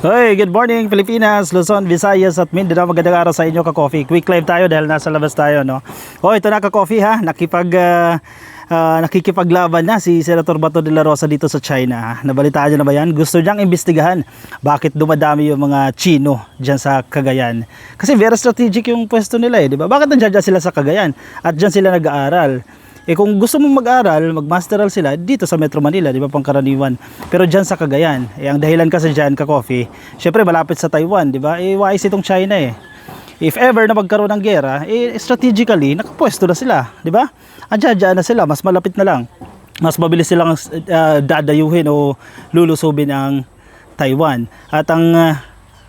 Hey, good morning Pilipinas, Luzon, Visayas at Mindanao. Magandang araw sa inyo ka-coffee. Quick live tayo dahil nasa labas tayo, no? Oh, ito na ka-coffee ha. Nakikipaglaban na si Senator Bato de la Rosa dito sa China. Nabalitaan niyo na ba yan? Gusto niyang imbestigahan bakit dumadami yung mga Chino diyan sa Cagayan. Kasi very strategic yung pwesto nila di ba? Bakit nandiyan sila sa Cagayan at diyan sila nag-aaral? Kung gusto mong mag-aral, mag-masteral sila dito sa Metro Manila, di ba, pangkaraniwan. Pero dyan sa Cagayan, ang dahilan kasi dyan ka-coffee, syempre malapit sa Taiwan, di ba? Wais itong China If ever na magkaroon ng gera, strategically, nakapwesto na sila, di ba? Andiyan na sila, mas malapit na lang. Mas mabilis silang dadayuhin o lulusubin ang Taiwan. At ang,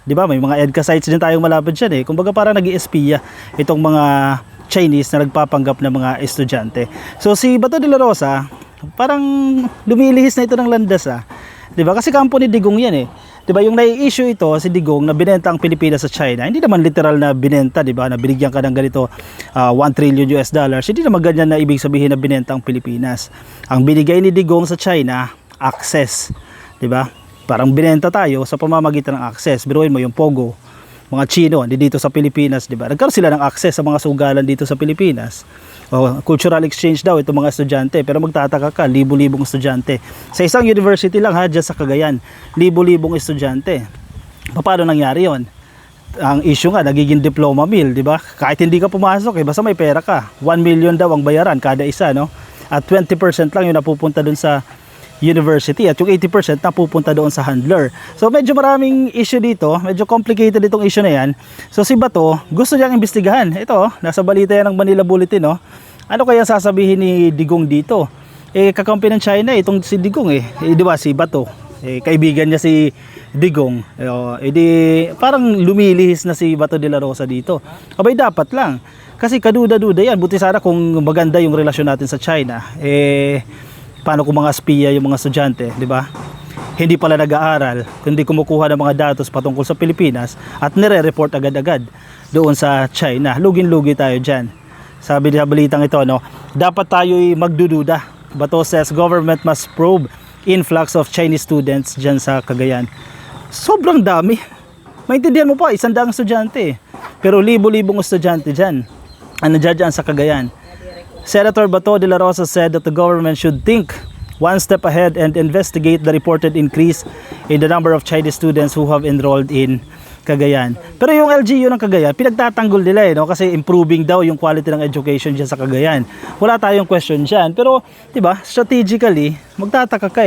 di ba, may mga EDCA sites din tayong malapit dyan Kumbaga parang nag-i-espiya itong mga Chinese na nagpapanggap ng mga estudyante. So si Bato de la Rosa, parang lumilihis na ito ng landas 'Di ba? Kasi kampo ni Digong 'yan 'Di ba? Yung nai-issue ito si Digong na binenta ang Pilipinas sa China. Hindi naman literal na binenta, 'di ba? Na binigyan ka ng ganito $1 trillion. Hindi naman ganyan na ibig sabihin na binenta ang Pilipinas. Ang binigay ni Digong sa China, access, 'di ba? Parang binenta tayo sa pamamagitan ng access. Biruin mo yung Pogo, mga Chino dito sa Pilipinas, di ba? Nagkaroon sila ng access sa mga sugalan dito sa Pilipinas. Cultural exchange daw itong mga estudyante, pero magtataka ka, libo-libong estudyante. Sa isang university lang dyan sa Cagayan, libo-libong estudyante. Paano nangyari 'yon? Ang issue nga, nagiging diploma mill, di ba? Kahit hindi ka pumasok, basta may pera ka. 1 million daw ang bayaran kada isa, no? At 20% lang yung napupunta dun sa university at yung 80% napupunta doon sa handler. So medyo maraming issue dito, medyo complicated itong issue na yan. So si Bato, gusto niyang imbestigahan. Ito, nasa balita yan ng Manila Bulletin, no? Ano kaya sasabihin ni Digong dito? Kakampi ng China itong si Digong di ba si Bato? Kaibigan niya si Digong. Parang lumilihis na si Bato de la Rosa dito. Abay dapat lang. Kasi kaduda-duda yan. Buti sana kung maganda yung relasyon natin sa China. Paano kung mga espiya yung mga estudyante, di ba? Hindi pala nag-aaral, kundi kumukuha ng mga datos patungkol sa Pilipinas at nire-report agad-agad doon sa China. Lugin-lugi tayo dyan. Sabi sa balitang ito, no, dapat tayo'y magdududa. Bato says government must probe influx of Chinese students dyan sa Cagayan. Sobrang dami. Maintindihan mo pa, 100 estudyante. Pero libo-libong estudyante dyan. Dyan sa Cagayan. Senator Bato de la Rosa said that the government should think one step ahead and investigate the reported increase in the number of Chinese students who have enrolled in Cagayan. Pero yung LGU ng Cagayan, pinagtatanggol nila no? Kasi improving daw yung quality ng education dyan sa Cagayan. Wala tayong question dyan. Pero, di ba, strategically, magtataka ka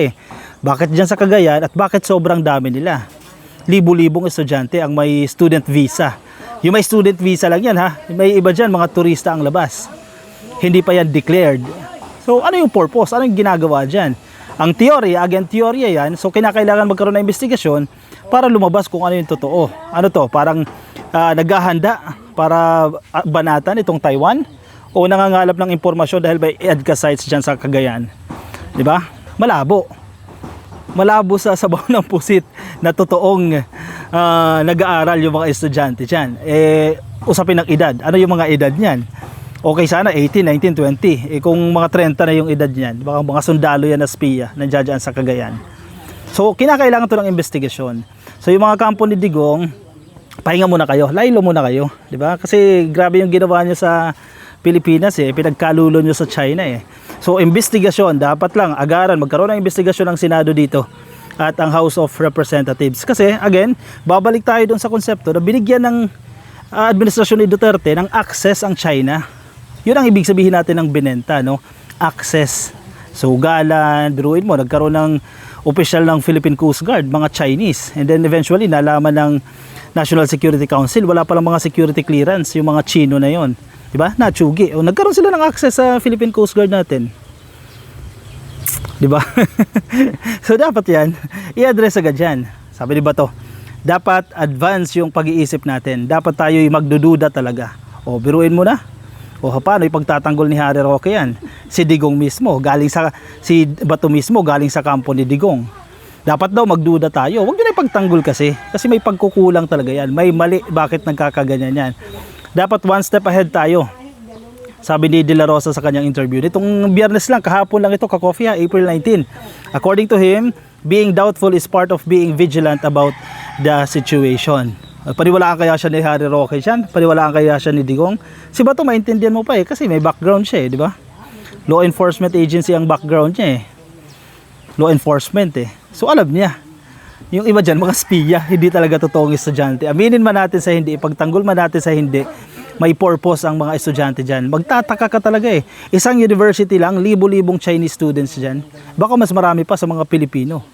bakit dyan sa Cagayan at bakit sobrang dami nila? Libo-libong estudyante ang may student visa. Yung may student visa lang yan May iba dyan, mga turista ang labas. Hindi pa yan declared. So ano yung purpose? Ano yung ginagawa dyan? Ang teorya, again teorya yan. So kinakailangan magkaroon ng investigasyon para lumabas kung ano yung totoo. Ano to? Parang naghahanda para banatan itong Taiwan? O nangangalap ng impormasyon dahil may EDCA sites dyan sa Cagayan? Diba? Malabo. Malabo sa sabaw ng pusit na totoong nag-aaral yung mga estudyante dyan. Usapin ng edad. Ano yung mga edad niyan? Okay sana 18, 19, 20. Kung mga 30 na yung edad niyan, baka mga sundalo yan na spiya nandiyan sa Cagayan. So kinakailangan to ng investigasyon. So yung mga kampo ni Digong, pahinga muna kayo, laylo muna kayo, di ba? Kasi grabe yung ginawa niyo sa Pilipinas pinagkalulo niyo sa China So investigasyon, dapat lang agaran magkaroon ng investigasyon ng Senado dito at ang House of Representatives. Kasi again, babalik tayo doon sa konsepto na binigyan ng administrasyon ni Duterte ng access ang China. Yun ang ibig sabihin natin ng binenta, no? Access. So, galan, biruin mo, nagkaroon ng official ng Philippine Coast Guard, mga Chinese. And then eventually, nalaman ng National Security Council, wala palang mga security clearance, yung mga Chino na yon, diba? Natsugi. O, nagkaroon sila ng access sa Philippine Coast Guard natin. Diba? So, dapat yan, i-address agad yan. Sabi ni Bato, dapat advance yung pag-iisip natin. Dapat tayo'y magdududa talaga. O, biruin mo na. O paano ipagtatanggol ni Harry Roque yan? Si Digong mismo, si Bato mismo, galing sa kampo ni Digong. Dapat daw magduda tayo. Huwag nyo na ipagtanggol kasi may pagkukulang talaga yan. May mali, bakit nagkakaganyan yan? Dapat one step ahead tayo. Sabi ni De La Rosa sa kanyang interview. Itong Biyernes lang, kahapon lang ito, ka-coffee April 19. According to him, being doubtful is part of being vigilant about the situation. Paniwalaan kaya siya ni Harry Roque dyan? Paniwalaan kaya siya ni Digong? Si Bato maintindihan mo pa eh, kasi may background siya eh, di ba? Law enforcement agency ang background niya eh. Law enforcement eh. So alam niya. Yung iba dyan, mga spiya, hindi talaga totoong estudyante. Aminin man natin sa hindi, ipagtanggol man natin sa hindi, may purpose ang mga estudyante dyan. Magtataka ka talaga eh. Isang university lang, libo-libong Chinese students dyan. Baka mas marami pa sa mga Pilipino.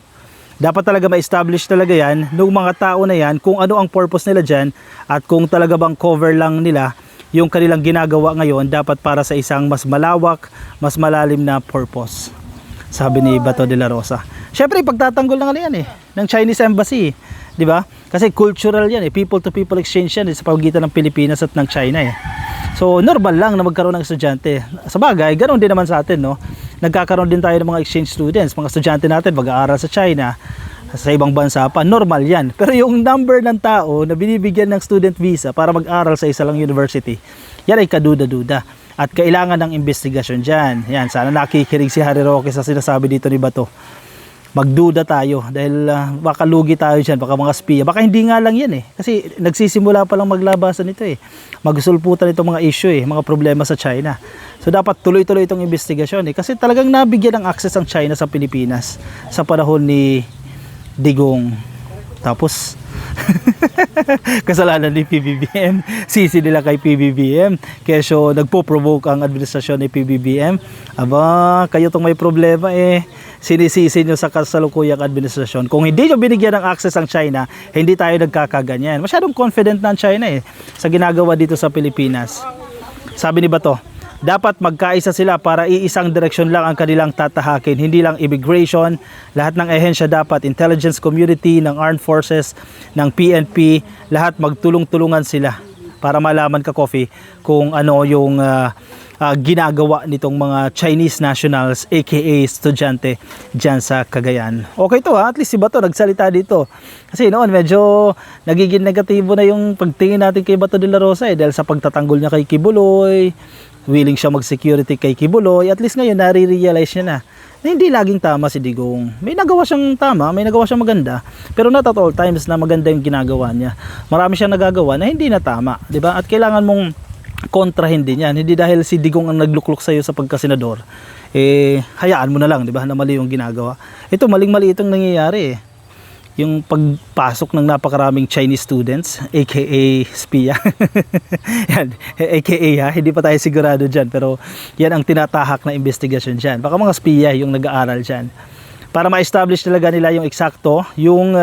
Dapat talaga ma-establish talaga yan ng mga tao na yan kung ano ang purpose nila dyan at kung talaga bang cover lang nila yung kanilang ginagawa ngayon dapat para sa isang mas malawak, mas malalim na purpose. Sabi ni Bato de la Rosa. Siyempre, pagtatanggol na nga yan eh, ng Chinese Embassy, di ba? Kasi cultural yan eh, people to people exchange yan eh, sa pagitan ng Pilipinas at ng China eh. So, normal lang na magkaroon ng estudyante. Sa bagay, ganoon din naman sa atin, no? Nagkakaroon din tayo ng mga exchange students, mga estudyante natin mag-aaral sa China, sa ibang bansa pa, normal yan. Pero yung number ng tao na binibigyan ng student visa para mag-aral sa isa lang university, yan ay kaduda-duda. At kailangan ng investigasyon dyan. Yan, sana nakikinig si Harry Roque sa sinasabi dito ni Bato. Magduda tayo dahil baka lugi tayo dyan, baka mga spiya. Baka hindi nga lang yan eh. Kasi nagsisimula pa lang maglabasan ito eh. Magsulputan itong mga issue eh, mga problema sa China. So dapat tuloy-tuloy itong investigasyon eh. Kasi talagang nabigyan ng access ang China sa Pilipinas sa panahon ni Digong. Tapos kasalanan ni PBBM, sisi nila kay PBBM, kesyo nagpo-provoke ang administrasyon ni PBBM. Aba, kayo tong may problema eh, sinisisi nyo sa kasalukuyang administrasyon. Kung hindi nyo binigyan ng access ang China, hindi tayo nagkakaganyan. Masyadong confident na ang China eh sa ginagawa dito sa Pilipinas. Sabi ni Bato, dapat magkaisa sila para iisang direksyon lang ang kanilang tatahakin, hindi lang immigration. Lahat ng ehensya dapat, intelligence community, ng armed forces, ng PNP, lahat magtulong-tulungan sila para malaman ka, Coffee, kung ano yung ginagawa nitong mga Chinese nationals aka estudyante dyan sa Cagayan. Okay to ha, at least si Bato nagsalita dito. Kasi noon medyo nagiging negatibo na yung pagtingin natin kay Bato de la Rosa eh, dahil sa pagtatanggol niya kay Kibuloy, willing siya mag-security kay Kibuloy. At least ngayon nare-realize niya na hindi laging tama si Digong. May nagawa siyang tama, may nagawa siyang maganda, pero not at all times na maganda yung ginagawa niya. Marami siyang nagagawa na hindi na tama, di ba? At kailangan mong kontrahin din yan. Hindi dahil si Digong ang nagluklok sa iyo sa pagkasenador, eh hayaan mo na lang, di ba, na mali yung ginagawa. Ito maling-mali itong nangyayari eh. Yung pagpasok ng napakaraming Chinese students, aka spiya. Yan, aka ha, hindi pa tayo sigurado dyan, pero yan ang tinatahak na investigasyon dyan. Baka mga spiya yung nag-aaral dyan. Para ma-establish talaga nila yung eksakto, yung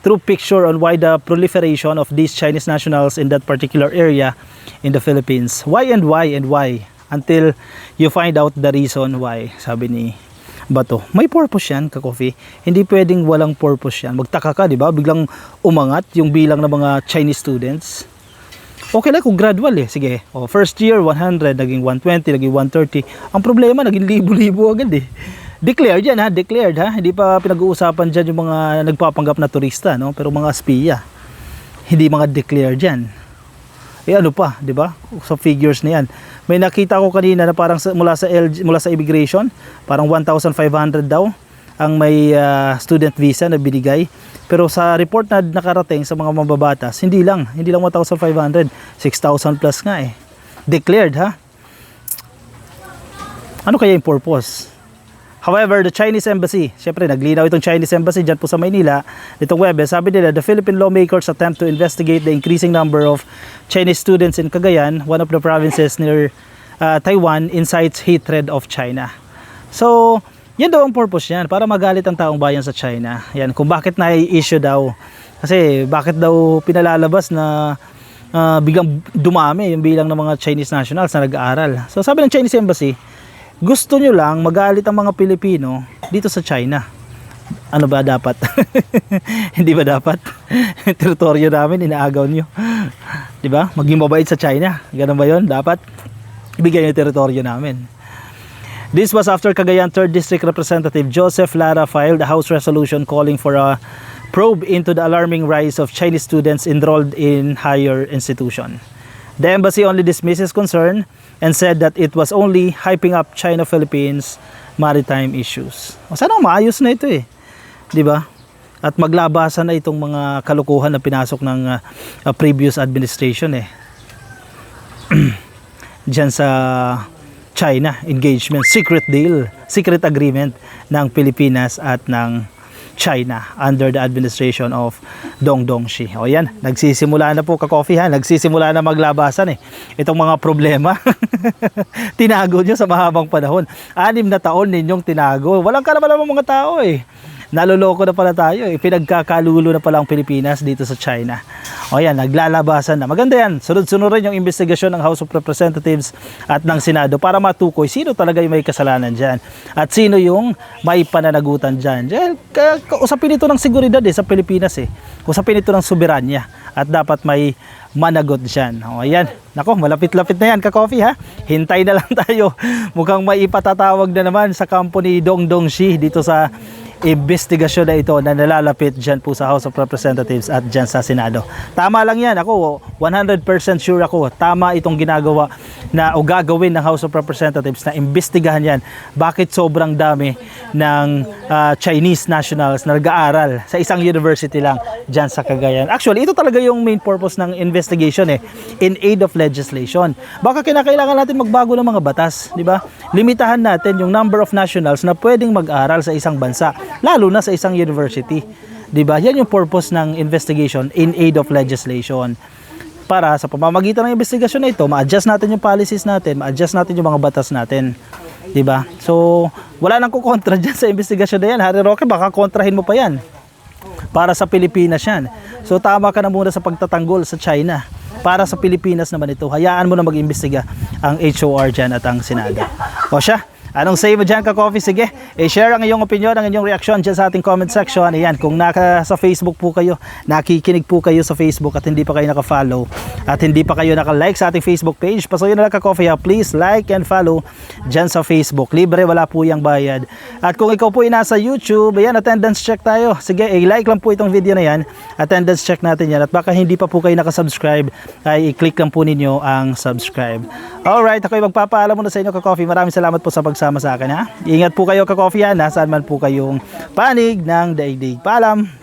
true picture on why the proliferation of these Chinese nationals in that particular area in the Philippines. Why and why and why? Until you find out the reason why, sabi ni Bato. May purpose yan, ka-Coffee. Hindi pwedeng walang purpose yan. Magtaka ka, di ba? Biglang umangat yung bilang ng mga Chinese students. Okay lang kung gradual eh. Sige, first year 100, naging 120, naging 130. Ang problema, naging libo-libo agad eh. Declared yan ha, declared ha. Hindi pa pinag-uusapan dyan yung mga nagpapanggap na turista, no? Pero mga spiya, hindi mga declared yan. Eh ano pa, di ba? Sa figures na yan. May nakita ko kanina na parang mula sa immigration, parang 1,500 daw ang may student visa na binigay. Pero sa report na nakarating sa mga mababatas, hindi lang 1,500, 6,000 plus nga eh. Declared ha. Ano kaya yung purpose? However, the Chinese Embassy, syempre naglinaw itong Chinese Embassy dyan po sa Maynila, itong Webes, sabi nila, the Philippine lawmakers attempt to investigate the increasing number of Chinese students in Cagayan, one of the provinces near Taiwan, incites hatred of China. So, yan daw ang purpose yan, para magalit ang taong bayan sa China. Yan, kung bakit na-issue daw. Kasi bakit daw pinalalabas na biglang dumami yung bilang ng mga Chinese nationals na nag-aaral. So, sabi ng Chinese Embassy, gusto nyo lang magalit ang mga Pilipino dito sa China. Ano ba dapat? Hindi ba dapat? Teritoryo namin, inaagaw nyo. Diba? Maging mabait sa China. Ganun ba yun? Dapat ibigay yung teritoryo namin. This was after Cagayan 3rd District Representative Joseph Lara filed a House resolution calling for a probe into the alarming rise of Chinese students enrolled in higher institution. The embassy only dismissed his concern and said that it was only hyping up China-Philippines maritime issues. O sana maayos na ito eh. 'Di ba? at maglabasan na itong mga kalukuhan na pinasok ng previous administration dyan sa China engagement, secret deal, secret agreement ng Pilipinas at ng China under the administration of Dong Dongxi. O yan, nagsisimula na po ka-coffee ha, nagsisimula na maglabasan itong mga problema. Tinago nyo sa mahabang panahon. 6 na taon ninyong tinago. Walang kalaman mga tao Naloloko na pala tayo Pinagkakalulo na pala ang Pilipinas dito sa China. O yan, naglalabasan na. Maganda yan. Sunod-sunod rin yung investigasyon ng House of Representatives at ng Senado para matukoy sino talaga yung may kasalanan dyan. At sino yung may pananagutan dyan. Usapin ito ng seguridad sa Pilipinas Usapin ito ng soberanya. At dapat may managot dyan. O ayan. Nako, malapit-lapit na yan ka-coffee ha. Hintay na lang tayo. Mukhang may ipatatawag na naman sa kampo ni Dong Dongxi dito sa investigasyon na ito na nalalapit dyan po sa House of Representatives at dyan sa Senado. Tama lang yan. Ako, 100% sure ako. Tama itong ginagawa na o gagawin ng House of Representatives na imbestigahan yan. Bakit sobrang dami ng Chinese nationals na nag-aaral sa isang university lang dyan sa Cagayan. Actually, ito talaga yung main purpose ng investigation in aid of legislation. Baka kinakailangan natin magbago ng mga batas, di ba? Limitahan natin yung number of nationals na pwedeng mag-aral sa isang bansa, lalo na sa isang university. 'Di ba? Yan yung purpose ng investigation in aid of legislation. Para sa pamamagitan ng investigasyon na ito, ma-adjust natin yung policies natin, ma-adjust natin yung mga batas natin. 'Di ba? So, wala nang kukontra diyan sa investigasyon na yan. Harry Roque, baka kontrahin mo pa yan. Para sa Pilipinas yan. So, tama ka na muna sa pagtatanggol sa China. Para sa Pilipinas naman ito, hayaan mo na mag-imbestiga ang HOR dyan at ang Senado. O siya, anong say mo dyan ka-coffee? Sige, i-share ang iyong opinion, ang inyong reaction dyan sa ating comment section. Ayan, kung sa Facebook po kayo, nakikinig po kayo sa Facebook at hindi pa kayo naka-follow at hindi pa kayo naka-like sa ating Facebook page, pasukin na lang ka-coffee please like and follow dyan sa Facebook. Libre, wala po yung bayad. At kung ikaw po ay nasa YouTube, ayan, attendance check tayo. Sige, i-like lang po itong video na yan. Attendance check natin yan. At baka hindi pa po kayo naka-subscribe, ay i-click lang po ninyo ang subscribe. Alright, ako ay magpapaalam muna sa inyo ka-coffee. Maraming salamat po sa pagsama sa akin ha. Ingat po kayo ka-coffee nasaan man po kayong panig ng daigdig. Paalam!